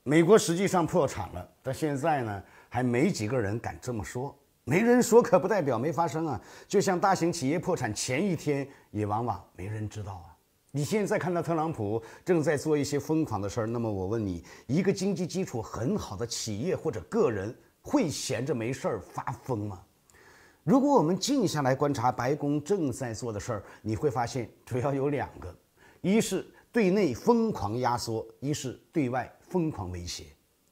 美国实际上破产了，但现在呢，还没几个人敢这么说。没人说可不代表没发生啊，就像大型企业破产前一天，也往往没人知道啊。你现在看到特朗普正在做一些疯狂的事儿，那么我问你，一个经济基础很好的企业或者个人会闲着没事儿发疯吗？如果我们静下来观察白宫正在做的事儿，你会发现主要有两个，一是对内疯狂压缩，一是对外疯狂威胁。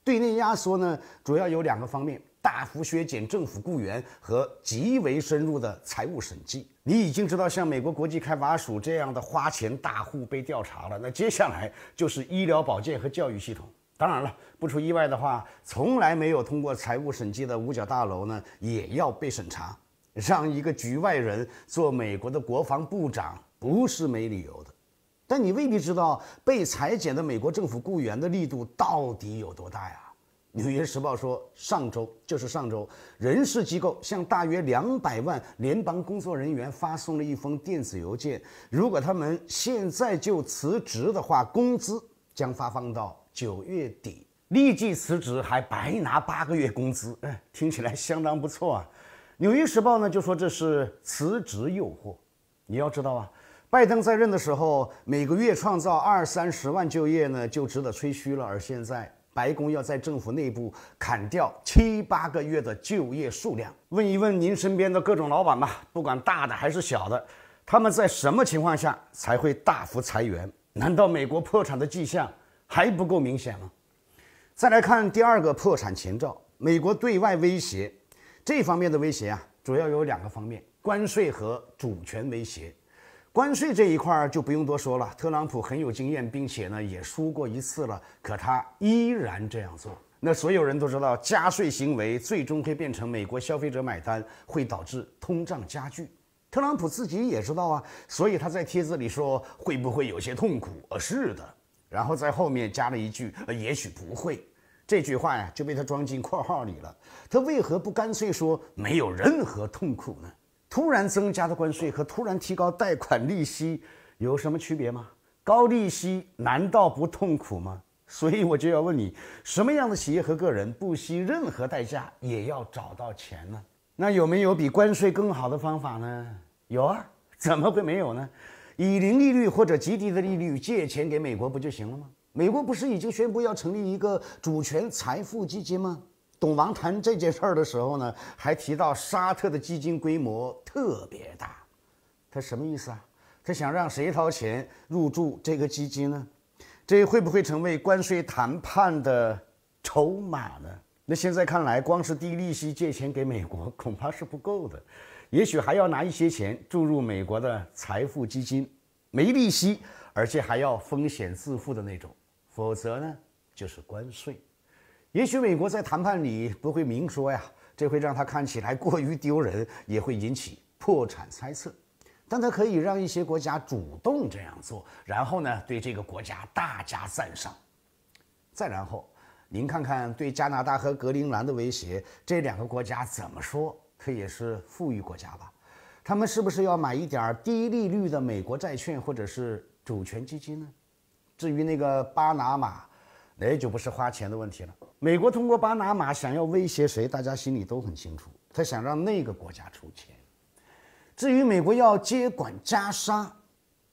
对内压缩呢，主要有两个方面：大幅削减政府雇员和极为深入的财务审计。你已经知道，像美国国际开发署这样的花钱大户被调查了，那接下来就是医疗保健和教育系统。当然了，不出意外的话，从来没有通过财务审计的五角大楼呢，也要被审查。让一个局外人做美国的国防部长，不是没理由的。但你未必知道被裁减的美国政府雇员的力度到底有多大呀？纽约时报说，上周，人事机构向大约200万联邦工作人员发送了一封电子邮件，如果他们现在就辞职的话，工资将发放到9月底，立即辞职还白拿8个月工资，听起来相当不错啊。纽约时报呢就说这是辞职诱惑。你要知道啊，拜登在任的时候，每个月创造20-30万就业呢，就值得吹嘘了。而现在，白宫要在政府内部砍掉7-8个月的就业数量。问一问您身边的各种老板吧，不管大的还是小的，他们在什么情况下才会大幅裁员？难道美国破产的迹象还不够明显吗？再来看第二个破产前兆，美国对外威胁。这方面的威胁啊，主要有2个方面：关税和主权威胁。关税这一块就不用多说了，特朗普很有经验，并且呢也输过一次了，可他依然这样做。那所有人都知道，加税行为最终会变成美国消费者买单，会导致通胀加剧。特朗普自己也知道啊，所以他在帖子里说会不会有些痛苦？是的，然后在后面加了一句也许不会。这句话呀就被他装进括号里了。他为何不干脆说没有任何痛苦呢？突然增加的关税和突然提高贷款利息有什么区别吗？高利息难道不痛苦吗？所以我就要问你，什么样的企业和个人不惜任何代价也要找到钱呢？那有没有比关税更好的方法呢？有啊，怎么会没有呢？以零利率或者极低的利率借钱给美国不就行了吗？美国不是已经宣布要成立一个主权财富基金吗？董王谈这件事儿的时候呢，还提到沙特的基金规模特别大。他什么意思啊？他想让谁掏钱入驻这个基金呢？这会不会成为关税谈判的筹码呢？那现在看来，光是低利息借钱给美国恐怕是不够的，也许还要拿一些钱注入美国的财富基金，没利息，而且还要风险自负的那种。否则呢，就是关税。也许美国在谈判里不会明说呀，这会让他看起来过于丢人，也会引起破产猜测。但他可以让一些国家主动这样做，然后呢，对这个国家大加赞赏。再然后，您看看对加拿大和格陵兰的威胁，这2个国家怎么说？它也是富裕国家吧？他们是不是要买一点低利率的美国债券或者是主权基金呢？至于那个巴拿马，那就不是花钱的问题了。美国通过巴拿马想要威胁谁，大家心里都很清楚，他想让那个国家出钱。至于美国要接管加沙，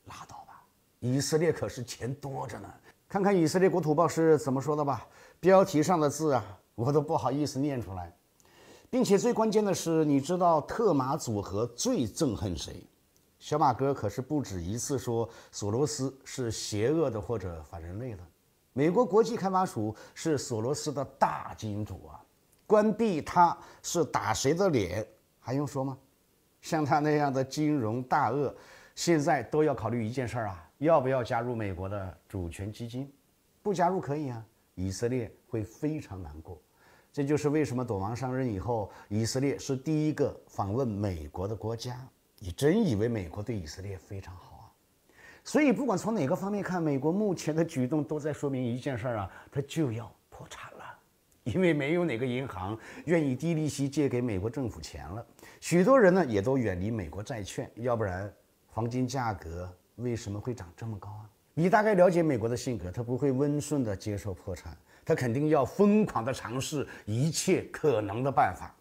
拉倒吧，以色列可是钱多着呢。看看以色列国土报是怎么说的吧，标题上的字啊，我都不好意思念出来。并且最关键的是，你知道特马组合最憎恨谁？小马哥可是不止一次说索罗斯是邪恶的或者反人类的。美国国际开发署是索罗斯的大金主啊，关闭他是打谁的脸？还用说吗？像他那样的金融大鳄，现在都要考虑一件事啊，要不要加入美国的主权基金？不加入可以啊，以色列会非常难过。这就是为什么董王上任以后，以色列是第一个访问美国的国家。你真以为美国对以色列非常好啊？所以不管从哪个方面看，美国目前的举动都在说明一件事啊，它就要破产了。因为没有哪个银行愿意低利息借给美国政府钱了，许多人呢也都远离美国债券，要不然黄金价格为什么会涨这么高啊？你大概了解美国的性格，他不会温顺的接受破产，他肯定要疯狂地尝试一切可能的办法。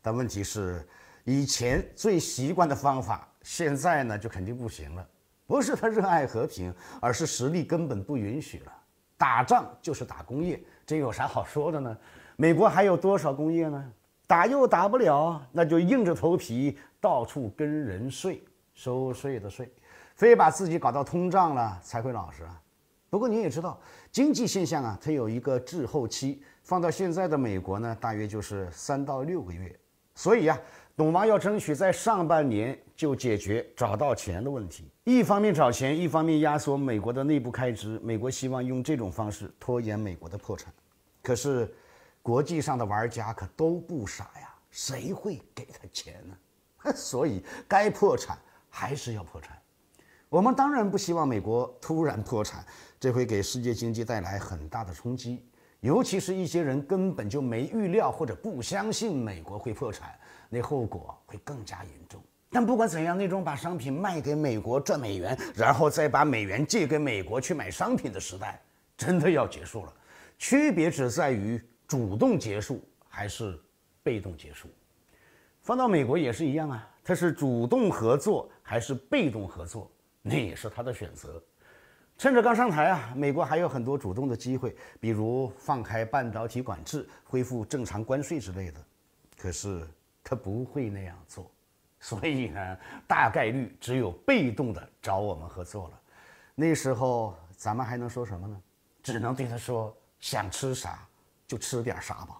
但问题是，以前最习惯的方法，现在呢就肯定不行了。不是他热爱和平，而是实力根本不允许了。打仗就是打工业，这有啥好说的呢？美国还有多少工业呢？打又打不了，那就硬着头皮到处跟人睡，收税的税，非把自己搞到通胀了才会老实啊。不过你也知道，经济现象啊，它有一个滞后期，放到现在的美国呢，大约就是3到6个月。所以啊，董王要争取在上半年就解决找到钱的问题。一方面找钱，一方面压缩美国的内部开支。美国希望用这种方式拖延美国的破产。可是，国际上的玩家可都不傻呀，谁会给他钱呢？所以该破产还是要破产。我们当然不希望美国突然破产，这会给世界经济带来很大的冲击。尤其是一些人根本就没预料或者不相信美国会破产，那后果会更加严重。但不管怎样，那种把商品卖给美国赚美元，然后再把美元借给美国去买商品的时代，真的要结束了。区别只在于主动结束还是被动结束。放到美国也是一样啊，它是主动合作还是被动合作，那也是他的选择。趁着刚上台啊，美国还有很多主动的机会，比如放开半导体管制、恢复正常关税之类的。可是他不会那样做，所以呢，大概率只有被动的找我们合作了。那时候咱们还能说什么呢？只能对他说：想吃啥就吃点啥吧。